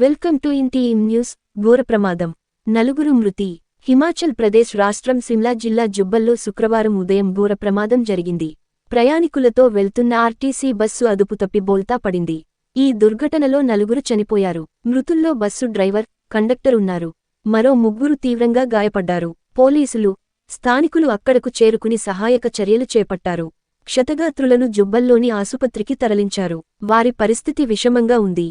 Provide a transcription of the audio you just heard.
Welcome to ఇంటీఎం news. ఘోర ప్రమాదం, నలుగురు మృతి. హిమాచల్ ప్రదేశ్ రాష్ట్రం సిమ్లా జిల్లా జుబ్బల్లో శుక్రవారం ఉదయం ఘోర ప్రమాదం జరిగింది. ప్రయాణికులతో వెళ్తున్న ఆర్టీసీ బస్సు అదుపు తప్పి బోల్తా పడింది. ఈ దుర్ఘటనలో నలుగురు చనిపోయారు. మృతుల్లో బస్సు డ్రైవర్, కండక్టర్ ఉన్నారు. మరో ముగ్గురు తీవ్రంగా గాయపడ్డారు. పోలీసులు, స్థానికులు అక్కడకు చేరుకుని సహాయక చర్యలు చేపట్టారు. క్షతగాత్రులను జుబ్బల్లోని ఆసుపత్రికి తరలించారు. వారి పరిస్థితి విషమంగా ఉంది.